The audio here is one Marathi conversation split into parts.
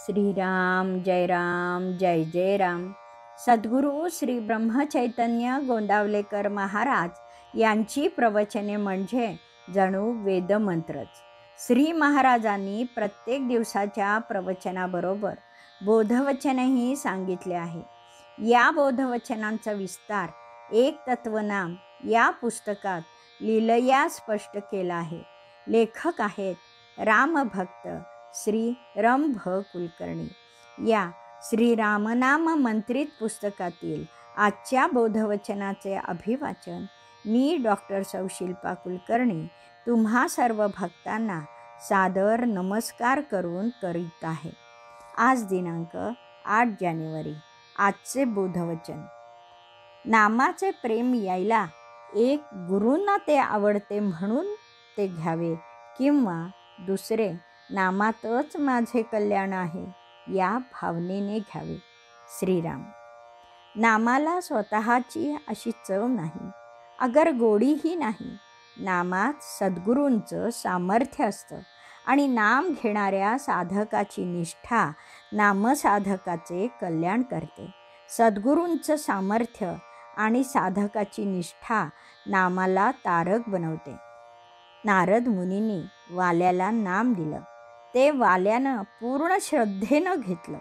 श्रीराम जय जय राम. सद्गुरू श्री ब्रह्मचैतन्य गोंदावलेकर महाराज यांची प्रवचने म्हणजे जणू वेदमंत्रच. श्री महाराजांनी प्रत्येक दिवसाच्या प्रवचनाबरोबर बोधवचनही सांगितले आहे. या बोधवचनांचा विस्तार एक तत्वनाम या पुस्तकात लीलया स्पष्ट केला आहे. लेखक आहेत रामभक्त श्री रम भ कुलकर्णी. या श्री रामनाम मंत्रित पुस्तकातील आजच्या बोधवचनाचे अभिवाचन मी डॉक्टर सौ शिल्पा कुलकर्णी तुम्हा सर्व भक्तांना सादर नमस्कार करून करीत आहे. आज दिनांक 8 जानेवारी. आजचे बोधवचन. नामाचे प्रेम यायला एक गुरूंना ते आवडते म्हणून ते घ्यावे किंवा दुसरे नामातच माझे कल्याण आहे या भावनेने घ्यावे. श्रीराम. नामाला स्वतःची अशी चव नाही, अगर गोडीही नाही. नामात सद्गुरूंचं सामर्थ्य असतं आणि नाम घेणाऱ्या साधकाची निष्ठा नामसाधकाचे कल्याण करते. सद्गुरूंचं सामर्थ्य आणि साधकाची निष्ठा नामाला तारक बनवते. नारद मुनींनी वाल्याला नाम दिलं. ते वाल्यानं पूर्ण श्रद्धेनं घेतलं,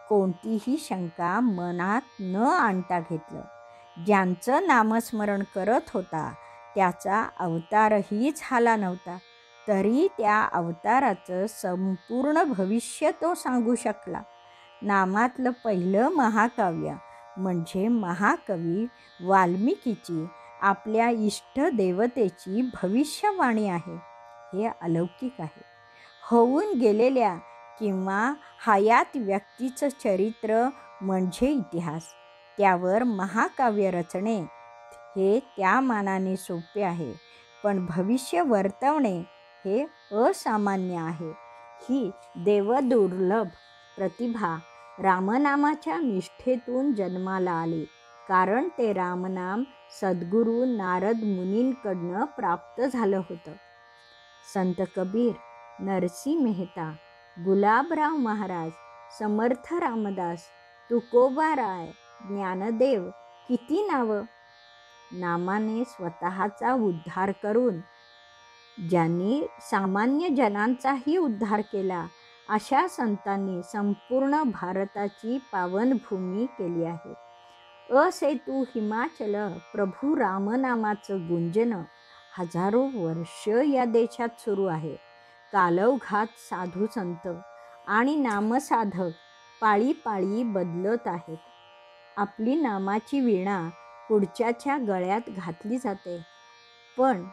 कोणतीही शंका मनात न आणता घेतलं. ज्यांचं नामस्मरण करत होता त्याचा अवतारही झाला नव्हता, तरी त्या अवताराचं संपूर्ण भविष्य तो सांगू शकला. नामातलं पहिलं महाकाव्य म्हणजे महाकवी वाल्मिकीची आपल्या इष्टदेवतेची भविष्यवाणी आहे. हे अलौकिक आहे. होऊन गेलेल्या किंवा हयात व्यक्तीचं चरित्र म्हणजे इतिहास. त्यावर महाकाव्य रचणे हे त्या मानाने सोपे आहे, पण भविष्य वर्तवणे हे असामान्य आहे. ही देवदुर्लभ प्रतिभा रामनामाच्या निष्ठेतून जन्माला आली, कारण ते रामनाम सद्गुरू नारद मुनींकडनं प्राप्त झालं होतं. संत कबीर, नरसी मेहता, गुलाबराव महाराज, समर्थ रामदास, तुकोबाराय, ज्ञानदेव, किती नावं. नामाने स्वतःचा उद्धार करून ज्यांनी सामान्य जनांचाही उद्धार केला अशा संतांनी संपूर्ण भारताची पावनभूमी केली आहे. असेतू हिमाचल प्रभू रामनामाचं गुंजन हजारो वर्ष या देशात सुरू आहे. कालौघात साधू संत आणि नामसाधक पाळी पाळी बदलत आहेत. आपली नामाची वीणा पुढच्याच्या गळ्यात घातली जाते, पण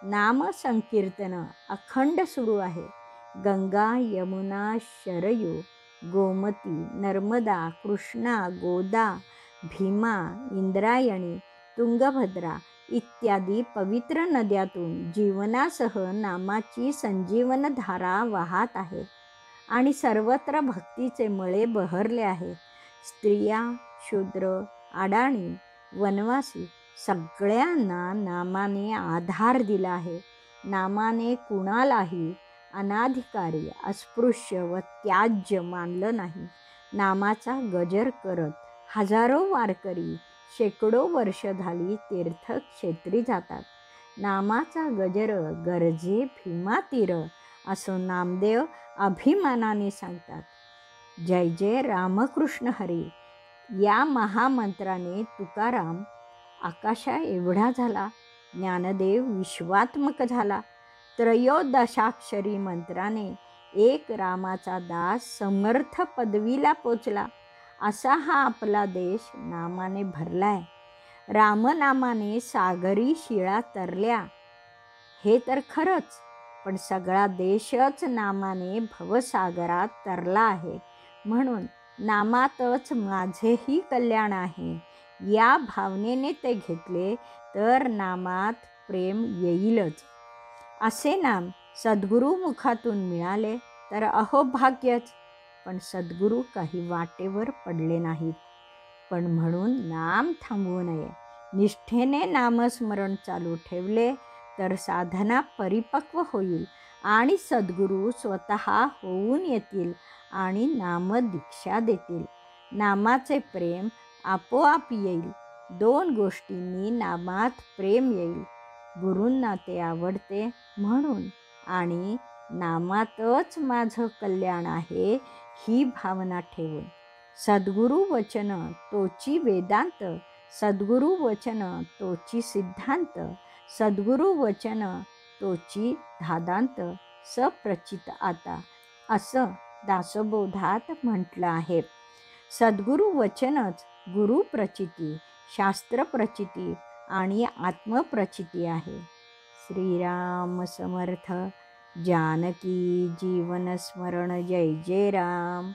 नामसंकीर्तन अखंड सुरू आहे. गंगा, यमुना, शरयू, गोमती, नर्मदा, कृष्णा, गोदा, भीमा, इंद्रायणी, तुंगभद्रा इत्यादी पवित्र नद्यातून जीवनासह नामाची संजीवन धारा वाहत आहे आणि सर्वत्र भक्तीचे मळे बहरले आहेत. स्त्रिया, शूद्र, अडाणी, वनवासी सगळ्यांना नामाने आधार दिला आहे. नामाने कुणालाही अनाधिकारी, अस्पृश्य व त्याज्य मानलं नाही. नामाचा गजर करत हजारो वारकरी शेकडो वर्ष झाली तीर्थक्षेत्री जातात. नामाचा गजर गरजे भीमातीर असं नामदेव अभिमानाने सांगतात. जय जय रामकृष्ण हरी या महामंत्राने तुकाराम आकाशा एवढा झाला, ज्ञानदेव विश्वात्मक झाला. त्रयोदशाक्षरी मंत्राने एक रामाचा दास समर्थ पदवीला पोचला. असा हा आपला देश नामाने भरलाय. रामनामाने सागरी शिळा तरल्या हे तर खरंच, पण सगळा देशच नामाने भवसागरात तरला आहे. म्हणून नामातच माझेही कल्याण आहे या भावनेने ते घेतले तर नामात प्रेम येईलच. असे नाम सद्गुरू मुखातून मिळाले तर अहोभाग्यच. पण सद्गुरू काही वाटेवर पडले नाहीत. पण म्हणून नाम थांबवू नये. निष्ठेने नामस्मरण चालू ठेवले तर साधना परिपक्व होईल आणि सद्गुरू स्वतः होऊन येतील आणि नामदीक्षा देतील. नामाचे प्रेम आपोआप येईल. 2 गोष्टींनी नामात प्रेम येईल. गुरूंना ते आवडते म्हणून आणि नामातच माझं कल्याण आहे ही भावना ठेवून. सद्गुरु वचन तोची वेदांत, सद्गुरु वचन तोची सिद्धांत, सद्गुरु वचन तोची धादांत, सप्रचित आता असं दासबोधात म्हटलं आहे. सद्गुरु वचनच गुरु प्रचिती, शास्त्र प्रचिती आणि आत्मप्रचिती आहे. श्रीराम समर्थ. जानकी जीवन स्मरण. जय जय राम.